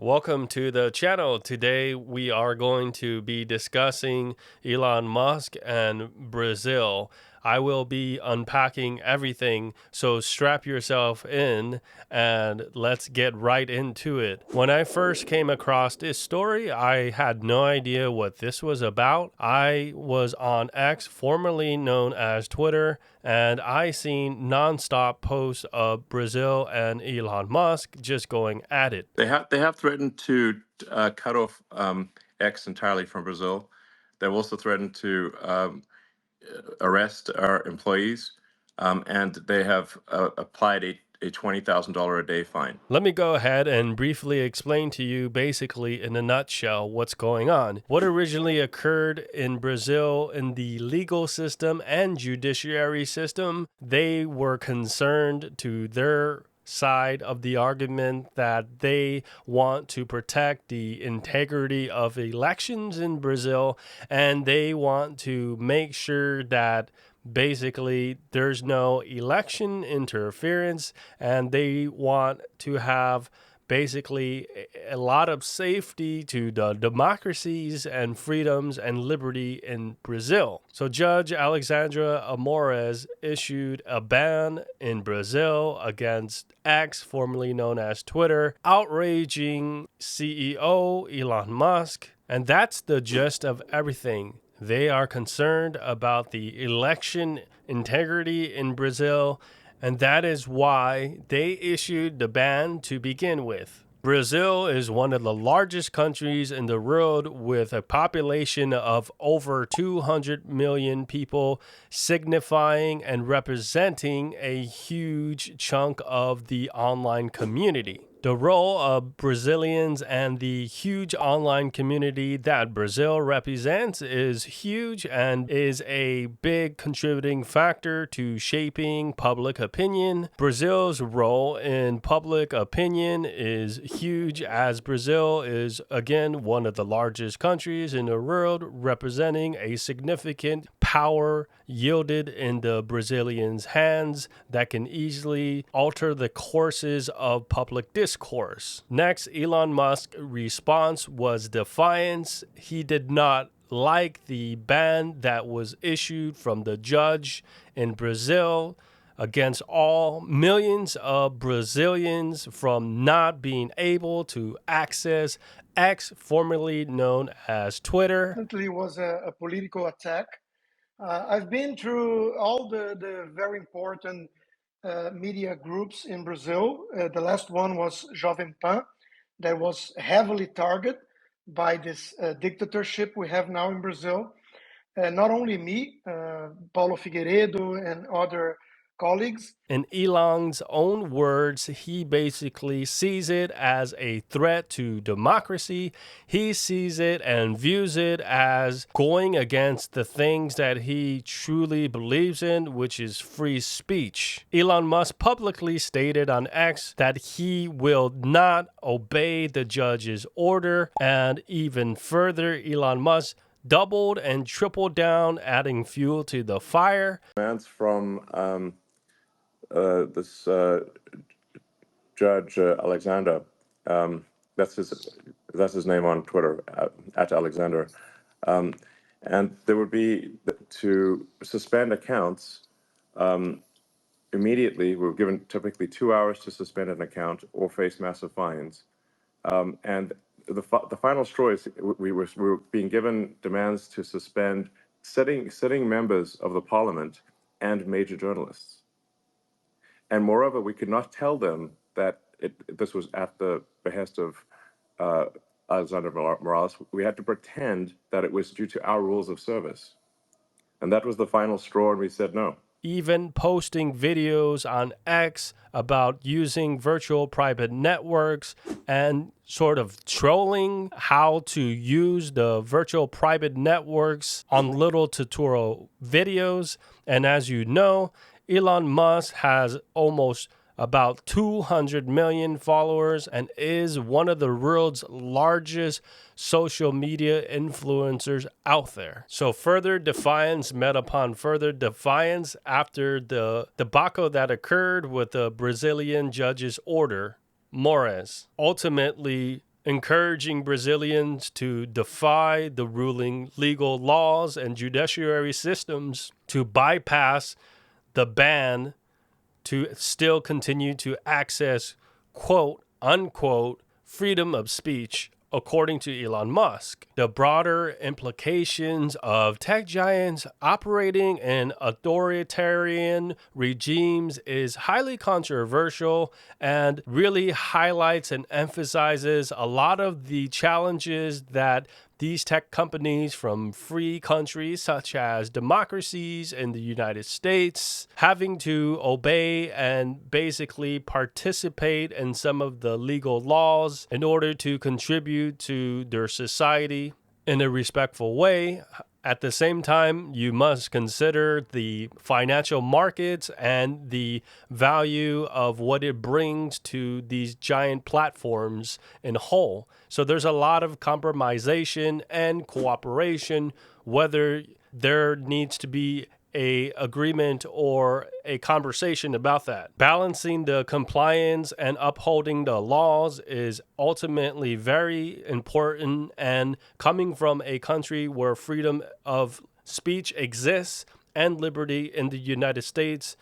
Welcome to the channel. Today we are going to be discussing Elon Musk and Brazil. I will be unpacking everything, so strap yourself in and let's get right into it. When I first came across this story, I had no idea what this was about. I was on X, formerly known as Twitter, and I seen nonstop posts of Brazil and Elon Musk just going at it. They have threatened to cut off X entirely from Brazil. They've also threatened to arrest our employees, and they have applied a $20,000 a day fine. Let me go ahead and briefly explain to you, basically in a nutshell, what's going on. What originally occurred in Brazil in the legal system and judiciary system, they were concerned to their side of the argument that they want to protect the integrity of elections in Brazil, and they want to make sure that basically there's no election interference, and they want to have basically a lot of safety to the democracies and freedoms and liberty in Brazil. So Judge Alexandre Moraes issued a ban in Brazil against X, formerly known as Twitter, outraging CEO Elon Musk. And that's the gist of everything. They are concerned about the election integrity in Brazil, and that is why they issued the ban to begin with. Brazil is one of the largest countries in the world with a population of over 200 million people, signifying and representing a huge chunk of the online community. The role of Brazilians and the huge online community that Brazil represents is huge and is a big contributing factor to shaping public opinion. Brazil's role in public opinion is huge, as Brazil is, again, one of the largest countries in the world, representing a significant power yielded in the Brazilians' hands that can easily alter the courses of public discourse. Next, Elon Musk's response was defiance. He did not like the ban that was issued from the judge in Brazil against all millions of Brazilians from not being able to access X, formerly known as Twitter. Definitely was a political attack. I've been through all the very important media groups in Brazil. The last one was Jovem Pan, that was heavily targeted by this dictatorship we have now in Brazil. Not only me, Paulo Figueiredo and other colleagues. In Elon's own words, he basically sees it as a threat to democracy. He sees it and views it as going against the things that he truly believes in, which is free speech. Elon Musk publicly stated on X that he will not obey the judge's order, and even further, Elon Musk doubled and tripled down, adding fuel to the fire. Demands from this Judge Alexandre. That's his name on Twitter, at Alexandre. And there would be to suspend accounts immediately. We were given typically 2 hours to suspend an account or face massive fines. And the final straw is we were being given demands to suspend sitting members of the parliament and major journalists. And moreover, we could not tell them that this was at the behest of Alexandre Moraes. We had to pretend that it was due to our rules of service. And that was the final straw, and we said no. Even posting videos on X about using virtual private networks and sort of trolling how to use the virtual private networks on little tutorial videos. And as you know, Elon Musk has almost about 200 million followers and is one of the world's largest social media influencers out there. So further defiance met upon further defiance after the debacle that occurred with the Brazilian judge's order. Moraes ultimately encouraging Brazilians to defy the ruling legal laws and judiciary systems to bypass the ban to still continue to access quote unquote freedom of speech, according to Elon Musk. The broader implications of tech giants operating in authoritarian regimes is highly controversial and really highlights and emphasizes a lot of the challenges that these tech companies from free countries such as democracies in the United States having to obey and basically participate in some of the legal laws in order to contribute to their society in a respectful way. At the same time, you must consider the financial markets and the value of what it brings to these giant platforms in whole. So there's a lot of compromisation and cooperation, whether there needs to be a agreement or a conversation about that. Balancing the compliance and upholding the laws is ultimately very important, and coming from a country where freedom of speech exists and liberty in the United States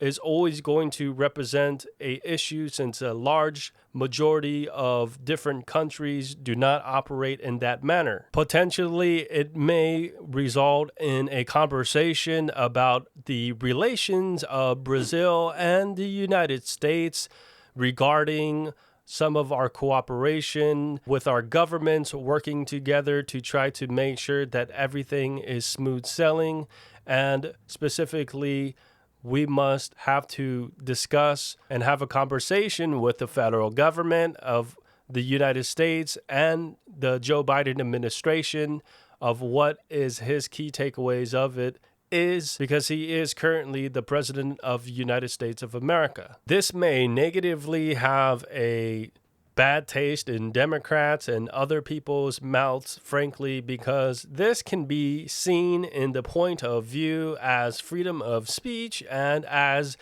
is always going to represent a issue, since a large majority of different countries do not operate in that manner. Potentially, it may result in a conversation about the relations of Brazil and the United States regarding some of our cooperation with our governments working together to try to make sure that everything is smooth sailing, and specifically we must have to discuss and have a conversation with the federal government of the United States and the Joe Biden administration of what is his key takeaways of it is, because he is currently the president of the United States of America. This may negatively have a bad taste in Democrats and other people's mouths, frankly, because this can be seen in the point of view as freedom of speech and as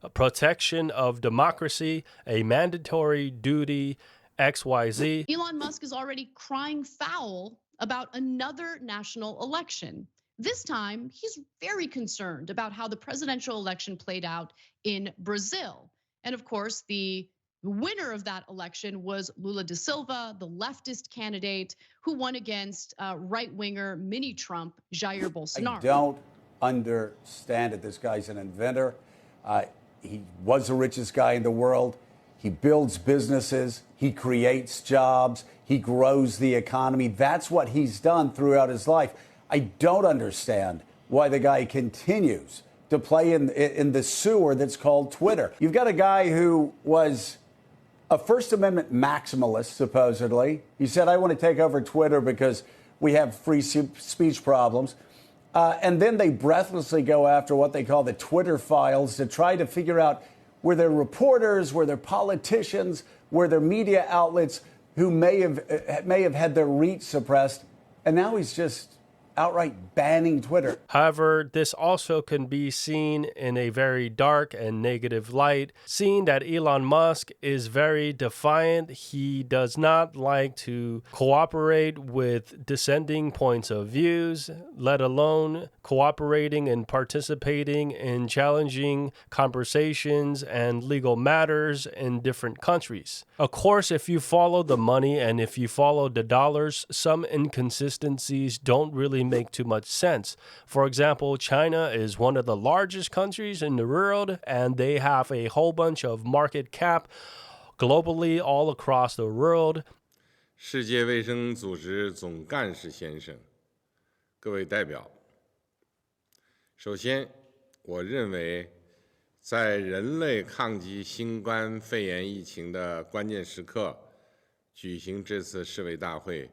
a protection of democracy, a mandatory duty, XYZ. Elon Musk is already crying foul about another national election. This time, he's very concerned about how the presidential election played out in Brazil. And of course, the winner of that election was Lula da Silva, the leftist candidate who won against right-winger mini-Trump Jair Bolsonaro. I don't understand it. This guy's an inventor. He was the richest guy in the world. He builds businesses. He creates jobs. He grows the economy. That's what he's done throughout his life. I don't understand why the guy continues to play in the sewer that's called Twitter. You've got a guy who was a First Amendment maximalist, supposedly. He said, I want to take over Twitter because we have free speech problems. And then they breathlessly go after what they call the Twitter files to try to figure out were there reporters, were there politicians, were there media outlets who may have had their reach suppressed. And now he's just outright banning Twitter. However, this also can be seen in a very dark and negative light, seeing that Elon Musk is very defiant. He does not like to cooperate with dissenting points of views, let alone cooperating and participating in challenging conversations and legal matters in different countries. Of course, if you follow the money and if you follow the dollars, some inconsistencies don't really make too much sense. For example, China is one of the largest countries in the world, and they have a whole bunch of market cap globally all across the world. 世界卫生组织总干事先生，各位代表，首先，我认为，在人类抗击新冠肺炎疫情的关键时刻，举行这次世卫大会，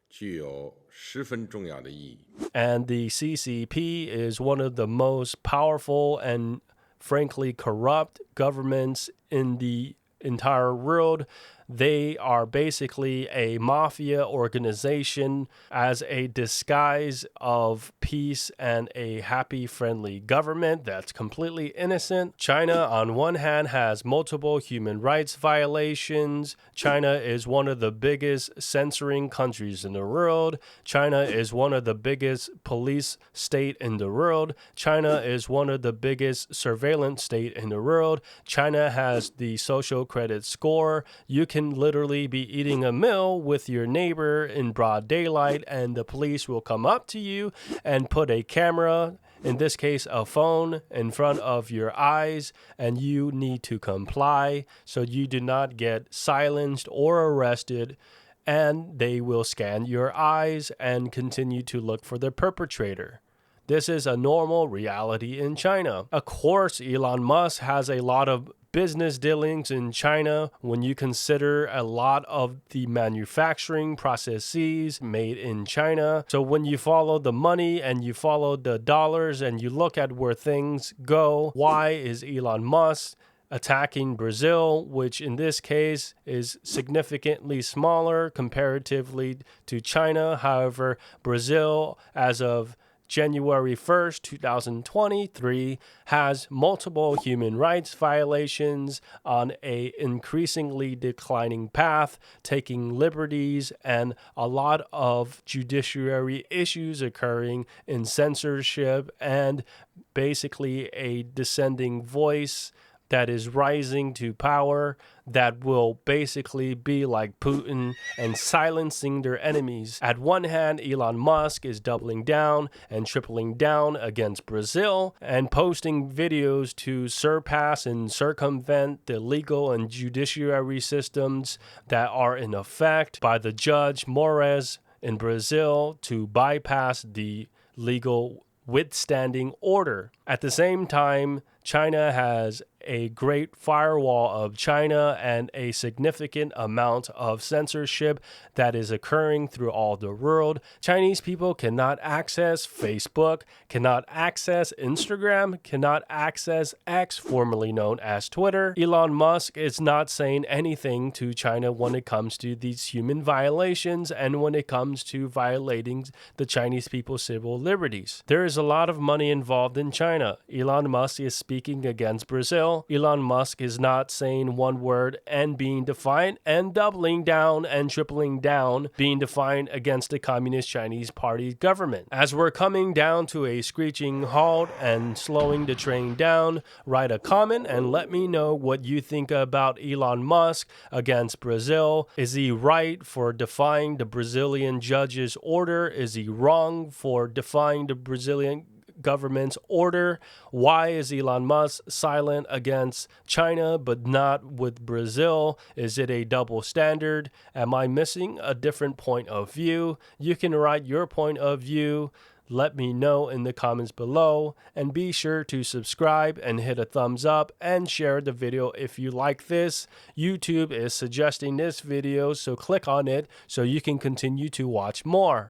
具有十分重要的意义。And the CCP is one of the most powerful and frankly corrupt governments in the entire world. They are basically a mafia organization as a disguise of peace and a happy, friendly government that's completely innocent. China, on one hand, has multiple human rights violations. China is one of the biggest censoring countries in the world. China is one of the biggest police state in the world. China is one of the biggest surveillance state in the world. China has the social credit score. You can literally be eating a meal with your neighbor in broad daylight and the police will come up to you and put a camera, in this case a phone, in front of your eyes, and you need to comply so you do not get silenced or arrested, and they will scan your eyes and continue to look for the perpetrator. This is a normal reality in China. Of course, Elon Musk has a lot of business dealings in China when you consider a lot of the manufacturing processes made in China. So when you follow the money and you follow the dollars and you look at where things go, why is Elon Musk attacking Brazil, which in this case is significantly smaller comparatively to China? However, Brazil, as of January 1st, 2023, has multiple human rights violations on a increasingly declining path, taking liberties, and a lot of judiciary issues occurring in censorship and basically a descending voice that is rising to power that will basically be like Putin and silencing their enemies. At one hand, Elon Musk is doubling down and tripling down against Brazil and posting videos to surpass and circumvent the legal and judiciary systems that are in effect by the judge Moraes in Brazil to bypass the legal withstanding order. At the same time, China has a great firewall of China and a significant amount of censorship that is occurring through all the world. Chinese people cannot access Facebook, cannot access Instagram, cannot access X, formerly known as Twitter. Elon Musk is not saying anything to China when it comes to these human violations and when it comes to violating the Chinese people's civil liberties. There is a lot of money involved in China. Elon Musk is speaking against Brazil. Elon Musk is not saying one word and being defiant and doubling down and tripling down, being defiant against the Communist Chinese Party government. As we're coming down to a screeching halt and slowing the train down, write a comment and let me know what you think about Elon Musk against Brazil. Is he right for defying the Brazilian judge's order? Is he wrong for defying the Brazilian government's order? Why is Elon Musk silent against China but not with Brazil? Is it a double standard? Am I missing a different point of view? You can write your point of view. Let me know in the comments below, and be sure to subscribe and hit a thumbs up and share the video if you like this. YouTube is suggesting this video, so click on it so you can continue to watch more.